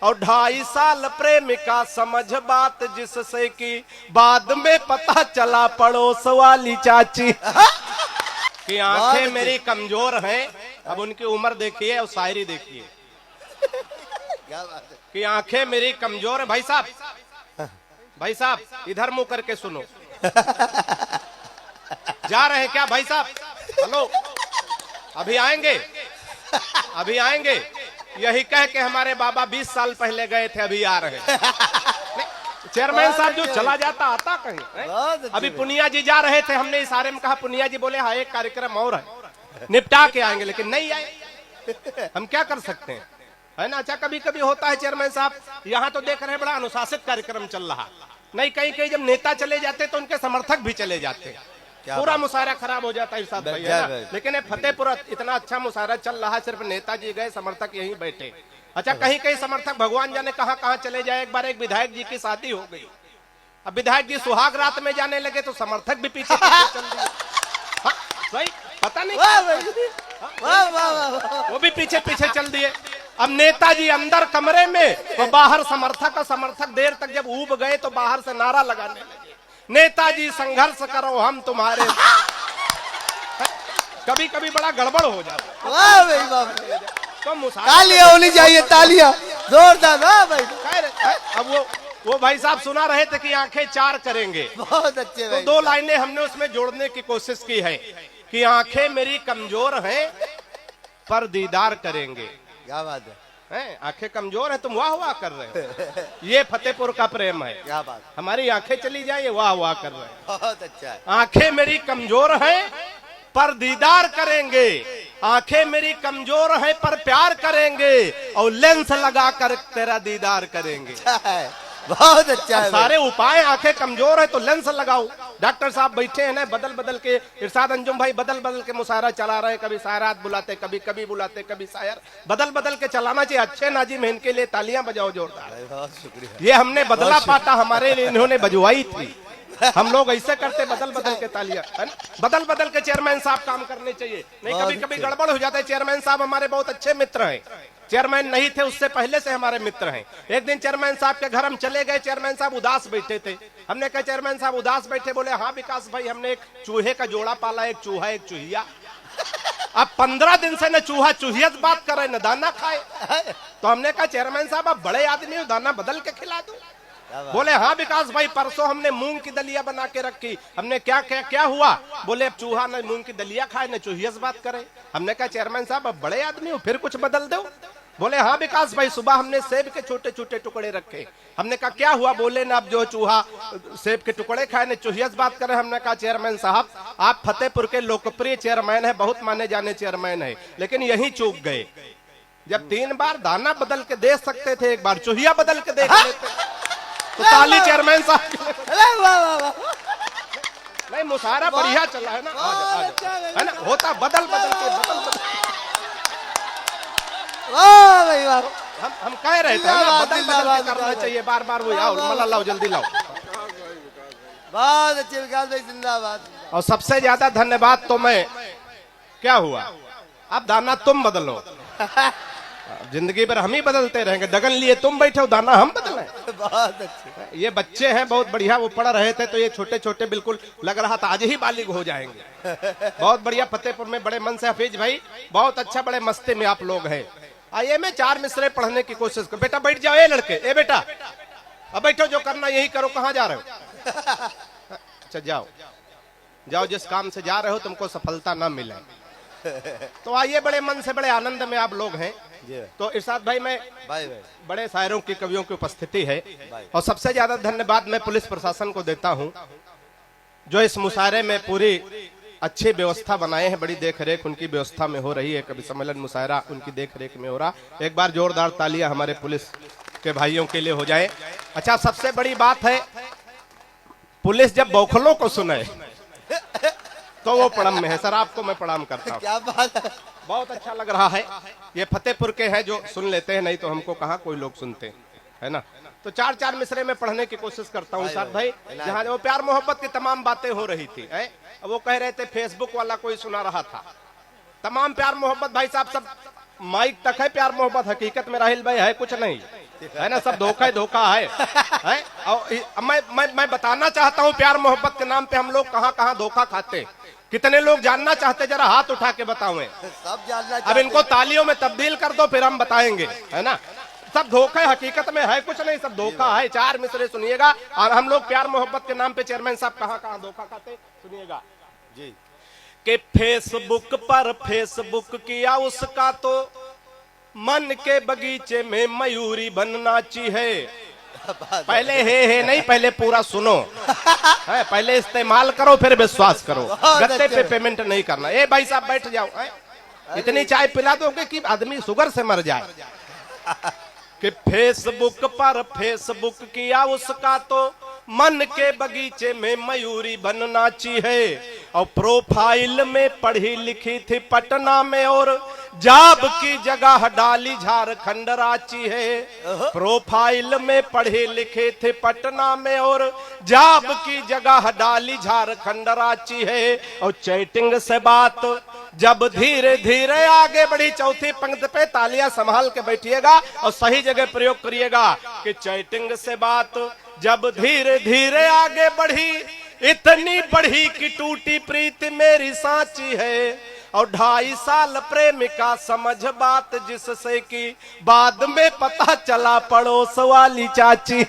और 2.5 साल प्रेमिका समझ बात जिससे कि बाद में पता चला पड़ोस वाली चाची कि आंखें मेरी कमजोर हैं। अब उनकी उम्र देखिए और शायरी देखिए। क्या बात है कि आंखें मेरी कमजोर है। भाई साहब इधर मुंह करके सुनो। जा रहे हैं क्या भाई साहब? हेलो, अभी आएंगे। यही कह के हमारे बाबा 20 साल पहले गए थे, अभी आ रहे हैं। चेयरमैन साहब जो चला जाता आता कहीं। अभी पुनिया जी जा रहे थे, हमने इशारे में कहा पुनिया जी, बोले हाँ एक कार्यक्रम और है, निपटा के आएंगे, लेकिन नहीं आए। हम क्या कर सकते हैं, है ना। अच्छा, कभी कभी होता है चेयरमैन साहब, यहाँ तो देख रहे हैं बड़ा अनुशासित कार्यक्रम चल रहा, नहीं कहीं कहीं जब नेता चले जाते तो उनके समर्थक भी चले जाते, पूरा मुशायरा खराब हो जाता है इरशाद भाई, है ना। लेकिन ये फतेहपुर इतना अच्छा मुशायरा चल रहा है, सिर्फ नेताजी गए, समर्थक यहीं बैठे। अच्छा, कहीं कहीं समर्थक भगवान जाने कहां कहां चले जाए। एक बार एक विधायक जी की शादी हो गई, अब विधायक जी सुहाग रात में जाने लगे तो समर्थक भी पीछे चल दिए। भाई पता नहीं, वो भी पीछे चल दिए। अब नेताजी अंदर कमरे में, तो बाहर समर्थक देर तक जब ऊब गए तो बाहर से नारा लगाने लगे, नेताजी संघर्ष करो हम तुम्हारे। कभी कभी बड़ा गड़बड़ हो जाता। वाह भाई वाह, तो तालियां होनी चाहिए, तालियां जोरदार। वाह भाई। अब वो भाई साहब सुना रहे थे कि आंखें 4 करेंगे। बहुत अच्छे भाई। तो 2 लाइनें हमने उसमें जोड़ने की कोशिश की है कि आंखें मेरी कमजोर हैं पर दीदार करेंगे। क्या बात है, आंखें कमजोर है, तुम वाह वाह कर रहे हो। ये फतेहपुर का प्रेम है। क्या बात, हमारी आंखें चली जाए, ये वाह वाह कर रहे हैं। बहुत अच्छा है। आंखें मेरी कमजोर हैं पर दीदार करेंगे, आंखें मेरी कमजोर हैं पर प्यार करेंगे, और लेंस लगा कर तेरा दीदार करेंगे। बहुत अच्छा है। सारे उपाय, आंखें कमजोर है तो लेंस लगाओ। डॉक्टर साहब बैठे हैं ना, बदल के, इरशाद अंजुम भाई बदल के मुशायरा चला रहे, कभी शायरात बुलाते, कभी बुलाते, कभी शायर, बदल के चलाना चाहिए। अच्छे नाजिम है, इनके लिए तालियां बजाओ जोरदार। बहुत शुक्रिया। ये हमने बदला पाटा हमारे लिए इन्होंने बजवाई थी। हम लोग ऐसे करते, बदल के तालियां, बदल के चेयरमैन साहब काम करने चाहिए। नहीं कभी गड़बड़ हो जाता है। चेयरमैन साहब हमारे बहुत अच्छे मित्र हैं, चेयरमैन नहीं थे उससे पहले से हमारे मित्र हैं। एक दिन चेयरमैन साहब के घर हम चले गए, चेयरमैन साहब उदास बैठे थे। हमने कहा चेयरमैन साहब उदास बैठे, बोले हाँ विकास भाई, हमने एक चूहे का जोड़ा पाला, एक चूहा एक चूहिया। अब 15 दिन से न चूहा चूहियत बात करे न दाना खाए। तो हमने कहा चेयरमैन साहब आप बड़े आदमी हो, दाना बदल के खिला दो। बोले हाँ विकास भाई, परसों हमने मूंग की दलिया बना के रखी। हमने क्या हुआ? बोले अब चूहा न मूंग की दलिया खाए न चूहियत बात करे। हमने कहा चेयरमैन साहब अब बड़े आदमी हो, फिर कुछ बदल दो। बोले हाँ विकास भाई, सुबह हमने सेब के छोटे छोटे टुकड़े रखे। हमने कहा क्या हुआ? बोले ना अब जो चूहा सेब के टुकड़े खाए न चूहियत बात करे। हमने कहा चेयरमैन साहब आप फतेहपुर के लोकप्रिय चेयरमैन है, बहुत माने जाने चेयरमैन है, लेकिन यही चूक गए। जब 3 बार दाना बदल के दे सकते थे, एक बार चूहिया बदल के देख लेते। तो ताली चेयरमैन साहब। नहीं मुशायरा बढ़िया चला है ना, है ना, होता बदल के वाह भाई वाह। हम कह रहे थे ना, बदल के करना चाहिए, बार वो आओ मला लाओ, जल्दी लाओ। बहुत अच्छे विकास भाई, जिंदाबाद। और सबसे ज्यादा धन्यवाद तो मैं, क्या हुआ अब दाना तुम बदलो, जिंदगी भर हम ही बदलते रहेंगे। डगन लिए तुम बैठे हो, दाना हम बदले। बहुत अच्छे। ये बच्चे हैं बहुत बढ़िया, वो पढ़ रहे थे तो ये छोटे छोटे बिल्कुल लग रहा था आज ही बालिग हो जाएंगे। बहुत बढ़िया, फतेहपुर में बड़े मन से हफीज भाई, बहुत अच्छा, बड़े मस्ती में आप लोग हैं। आइए मैं 4 मिसरे पढ़ने की कोशिश करो। बेटा बैठ जाओ, ए लड़के, ए बेटा अब बैठो, जो करना यही करो। कहाँ जा रहे हो? अच्छा जाओ, जिस काम से जा रहे हो तुमको सफलता ना मिले। तो आइए, बड़े मन से बड़े आनंद में आप लोग हैं। तो इरशाद भाई मैं बड़े शायरों की, कवियों की उपस्थिति है, और सबसे ज्यादा धन्यवाद मैं पुलिस प्रशासन को देता हूं, जो इस मुशायरे में पूरी अच्छी व्यवस्था बनाए हैं। बड़ी देख रेख उनकी व्यवस्था में हो रही है, कभी सम्मेलन मुशायरा उनकी देख रेख में हो रहा। एक बार जोरदार तालियां हमारे पुलिस के भाइयों के लिए हो जाए। अच्छा, सबसे बड़ी बात है, पुलिस जब बौखलों को सुने तो वो प्रणाम में है। सर आपको मैं प्रणाम करता हूँ। क्या बात है, बहुत अच्छा लग रहा है। ये फतेहपुर के हैं जो सुन लेते हैं, नहीं तो हमको कहाँ कोई लोग सुनते हैं, है ना। तो 4 मिसरे में पढ़ने की कोशिश करता हूँ साथ भाई। जहाँ वो प्यार मोहब्बत की तमाम बातें हो रही थी, वो कह रहे थे फेसबुक वाला कोई सुना रहा था, तमाम प्यार मोहब्बत भाई साहब सब माइक तक है प्यार मोहब्बत, हकीकत में राहिल भाई है कुछ नहीं। है ना, सब धोखा ही धोखा है? और मैं बताना चाहता हूँ प्यार मोहब्बत के नाम पे हम लोग कहाँ कहाँ धोखा खाते। कितने लोग जानना चाहते, जरा हाथ उठा के बताओ। सब जानना अब चाहते इनको तालियों में तब्दील कर दो, फिर हम बताएंगे, है ना। सब धोखा है, हकीकत में है कुछ नहीं, सब धोखा है। चार मिसरे सुनिएगा, और हम लोग प्यार मोहब्बत के नाम पे चेयरमैन साहब कहाँ कहाँ धोखा खाते सुनिएगा जी। कि फेसबुक पर फेसबुक किया उसका तो मन के बगीचे में मयूरी बनना चाहिए। पहले हे नहीं, पहले पूरा सुनो है, पहले इस्तेमाल करो फिर विश्वास करो। गत्ते पे पेमेंट नहीं करना। ए भाई साहब बैठ जाओ, इतनी चाय पिला दोगे कि आदमी शुगर से मर जाए। कि फेसबुक पर फेसबुक किया उसका तो मन के बगीचे में मयूरी बनना चाहिए। और प्रोफाइल में पढ़ी लिखी थी पटना में और जॉब की जगह डाली झारखंड रांची है। प्रोफाइल में पढ़े लिखे थे पटना में और जॉब की जगह डाली झारखंड रांची है। और चैटिंग से बात जब धीरे धीरे आगे बढ़ी, चौथी पंक्ति पे तालियां संभाल के बैठिएगा और सही जगह प्रयोग करिएगा कि चैटिंग से बात जब धीरे धीरे आगे बढ़ी, इतनी बढ़ी कि टूटी प्रीत मेरी सांची है। और 2.5 साल प्रेमिका समझ बात जिससे कि बाद में पता चला पड़ोस वाली चाची।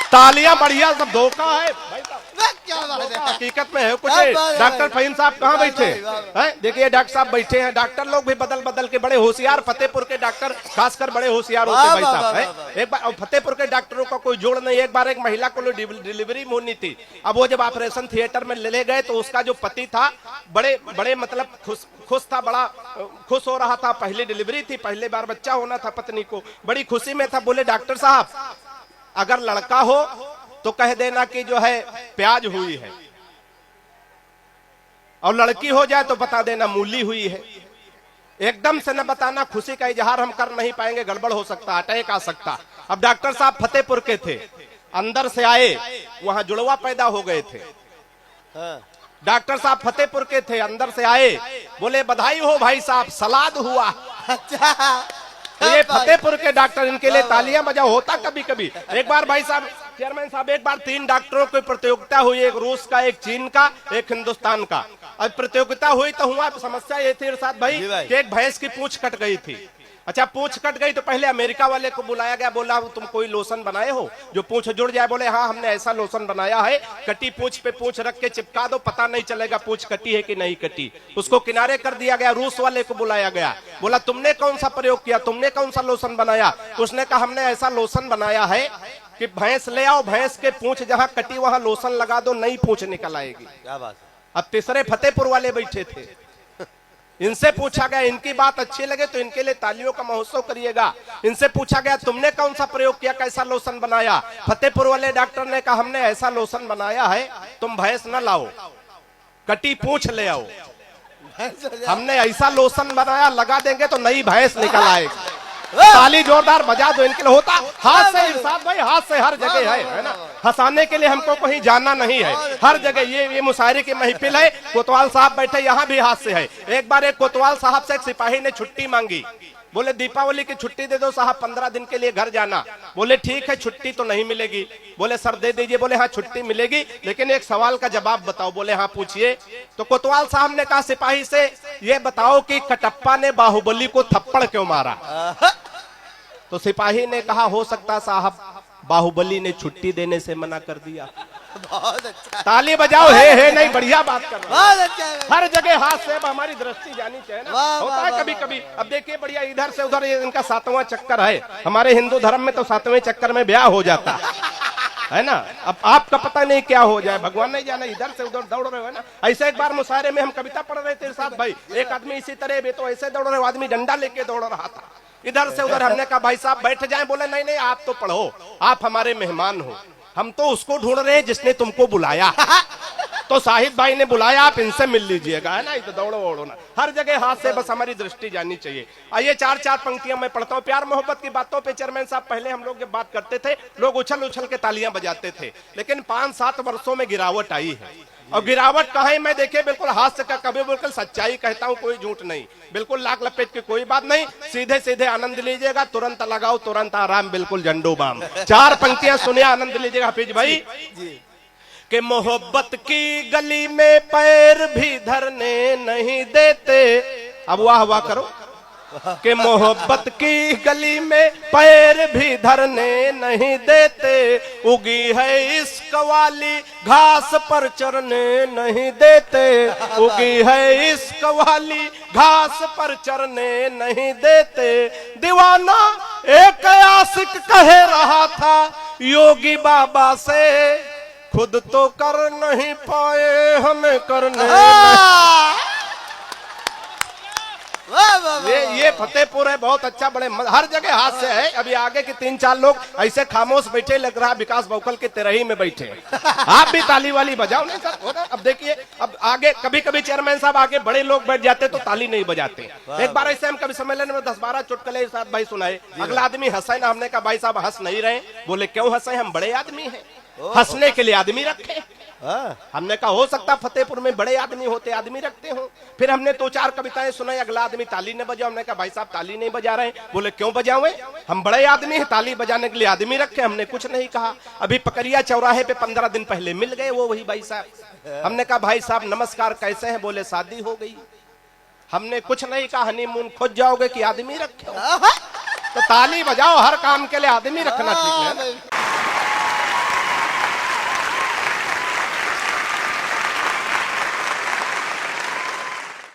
तालियां बढ़िया, सब धोखा है भाई साहब। क्या बात है? हकीकत में है कुछ है। डॉक्टर फहीम साहब कहाँ बैठे हैं? देखिए डॉक्टर साहब बैठे हैं। डॉक्टर लोग भी बदल बदल के बड़े होशियार, फतेहपुर के डॉक्टर खासकर बड़े होशियार होते भाई साहब है। एक बार फतेहपुर के डॉक्टरों का कोई जोड़ नहीं। एक बार एक महिला को डिलीवरी होनी थी। अब वो जब ऑपरेशन थिएटर में ले गए तो उसका जो पति था बड़े बड़े मतलब खुश था, बड़ा खुश हो रहा था। पहली डिलीवरी थी, पहली बार बच्चा होना था पत्नी को, बड़ी खुशी में था। बोले डॉक्टर साहब अगर लड़का हो तो कह देना कि जो है प्याज हुई है, और लड़की हो जाए तो बता देना मूली हुई है। एकदम से न बताना, खुशी का इजहार हम कर नहीं पाएंगे, गड़बड़ हो सकता, अटैक आ सकता। अब डॉक्टर साहब फतेहपुर के थे, अंदर से आए, वहां जुड़वा पैदा हो गए थे। डॉक्टर साहब फतेहपुर के थे, अंदर से आए, बोले बधाई हो भाई साहब, सलाद हुआ। अच्छा, तो ये फतेहपुर के डॉक्टर, इनके लिए तालियां बजा। होता कभी कभी। एक बार भाई साहब चेयरमैन साहब, एक बार 3 डॉक्टरों की प्रतियोगिता हुई, एक रूस का, एक चीन का, एक हिंदुस्तान का। अब प्रतियोगिता हुई तो हुआ, समस्या ये थी इरशाद भाई कि एक भैंस की पूंछ कट गई थी। अच्छा पूंछ कट गई तो पहले अमेरिका वाले को बुलाया गया, बोला तुम कोई लोशन बनाए हो जो पूंछ जुड़ जाए? बोले हाँ हमने ऐसा लोशन बनाया है, कटी पूंछ पे पूंछ रख के चिपका दो, पता नहीं चलेगा पूंछ कटी है कि नहीं कटी। उसको किनारे कर दिया गया। रूस वाले को बुलाया गया, बोला तुमने कौन सा प्रयोग किया, तुमने कौन सा लोशन बनाया? उसने कहा हमने ऐसा लोशन बनाया है कि भैंस ले आओ, भैंस के पूंछ जहां कटी वहां लोशन लगा दो, नई पूंछ निकल आएगी। क्या बात। अब तीसरे फतेहपुर वाले बैठे थे, इनसे पूछा गया, इनकी बात अच्छी लगे तो इनके लिए तालियों का महोत्सव करिएगा। इनसे पूछा गया तुमने कौन सा प्रयोग किया, कैसा लोशन बनाया? फतेहपुर वाले डॉक्टर ने कहा हमने ऐसा लोशन बनाया है, तुम भैंस न लाओ, कटी पूंछ ले आओ। हमने ऐसा लोशन बनाया, लगा देंगे तो नई भैंस निकल आएगी। ताली जोरदार बजा दो इनके लिए। होता हाथ से इरशाद भाई, हाथ से हर जगह है ना। हंसाने के लिए हमको कहीं जाना नहीं है, हर जगह ये मुशायरे की महफिल है। कोतवाल साहब बैठे, यहाँ भी हाथ से है। एक बार एक कोतवाल साहब से एक सिपाही ने छुट्टी मांगी, बोले दीपावली की छुट्टी दे दो साहब, 15 दिन के लिए घर जाना। बोले ठीक है छुट्टी तो नहीं मिलेगी। बोले सर दे दीजिए। बोले हाँ छुट्टी मिलेगी, लेकिन एक सवाल का जवाब बताओ। बोले हाँ पूछिए। तो कोतवाल साहब ने कहा सिपाही से, ये बताओ कि कटप्पा ने बाहुबली को थप्पड़ क्यों मारा? तो सिपाही ने कहा हो सकता साहब बाहुबली ने छुट्टी देने से मना कर दिया। बहुत अच्छा। ताली बजाओ, हे नहीं, बढ़िया बात कर रहे बहुत अच्छा है। हर जगह हाथ से हमारी दृष्टि जानी चाहिए ना। वाह, होता वाह, है वाह, कभी कभी। अब देखिए बढ़िया, इधर से उधर, ये इनका 7वां चक्कर है। हमारे हिंदू धर्म में तो 7वें चक्कर में ब्याह हो जाता है ना। अब आपका पता नहीं क्या हो जाए, भगवान नहीं जाने, इधर से उधर दौड़ रहे हो ना। ऐसे एक बार मुशायरे में हम कविता पढ़ रहे थे इरशाद भाई, एक आदमी इसी तरह, वे तो ऐसे दौड़ रहे, आदमी डंडा लेके दौड़ रहा था इधर से उधर। हमने कहा भाई साहब बैठ जाएं। बोले नहीं नहीं आप तो पढ़ो, आप हमारे मेहमान हो, हम तो उसको ढूंढ रहे हैं जिसने तुमको बुलाया। तो साहिद भाई ने बुलाया, आप इनसे मिल लीजिएगा, है ना, तो दौड़ो ओड़ो ना, हर जगह हाथ से बस हमारी दृष्टि जानी चाहिए। आइए 4-4 पंक्तियां मैं पढ़ता हूं। प्यार मोहब्बत की बातों पे चेयरमैन साहब, पहले हम लोग जब बात करते थे लोग उछल उछल के तालियां बजाते थे, लेकिन 5-7 वर्षों में गिरावट आई है। और गिरावट कहाँ है मैं देखे, बिल्कुल हास्य का कभी, बिल्कुल सच्चाई कहता हूं, कोई झूठ नहीं, बिल्कुल लाख लपेट की कोई बात नहीं, सीधे सीधे आनंद लीजिएगा, तुरंत लगाओ तुरंत आराम, बिल्कुल झंडू बाम। 4 पंक्तियां सुनिए, आनंद लीजिएगा हाफिज भाई। कि मोहब्बत की गली में पैर भी धरने नहीं देते, अब वाह वाह करो, कि मोहब्बत की गली में पैर भी धरने नहीं देते, उगी है इश्क वाली घास पर चरने नहीं देते, उगी है इश्क वाली घास पर चरने नहीं देते। दीवाना एक आशिक कह रहा था योगी बाबा से, खुद तो कर नहीं पाए हमें करने। ये फतेहपुर है, बहुत अच्छा, बड़े हर जगह हाथ से है। अभी आगे के 3-4 लोग ऐसे खामोश बैठे, लग रहा विकास बौकल की तिरही में बैठे। आप भी ताली वाली बजाओ नहीं सर, अब देखिए, अब आगे कभी कभी चेयरमैन साहब आगे बड़े लोग बैठ जाते तो ताली नहीं बजाते। एक बार ऐसे हम कभी सम्मेलन में 10-12 चुटकुले साहब भाई सुनाए, अगला आदमी हंसे ना, हमने कहा भाई साहब हंस नहीं रहे, बोले क्यों हंसे, हम बड़े आदमी हैं, हंसने के लिए आदमी रखे। हमने कहा हो सकता फतेहपुर में बड़े आदमी होते, आदमी रखते हो। फिर हमने 2-4 कविताएं सुनाई, अगला आदमी ताली न बजाओ, हमने कहा भाई साहब ताली नहीं बजा रहे, बोले क्यों बजाओ, हम बड़े आदमी हैं, ताली बजाने के लिए आदमी रखे, हमने कुछ नहीं कहा। अभी पकरिया चौराहे पे 15 दिन पहले मिल गए वो वही भाई साहब, हमने कहा भाई साहब नमस्कार कैसे हैं, बोले शादी हो गई। हमने कुछ नहीं कहा, हनीमून खोज जाओगे कि आदमी रखे हो, तो ताली बजाओ, हर काम के लिए आदमी रखना ठीक है।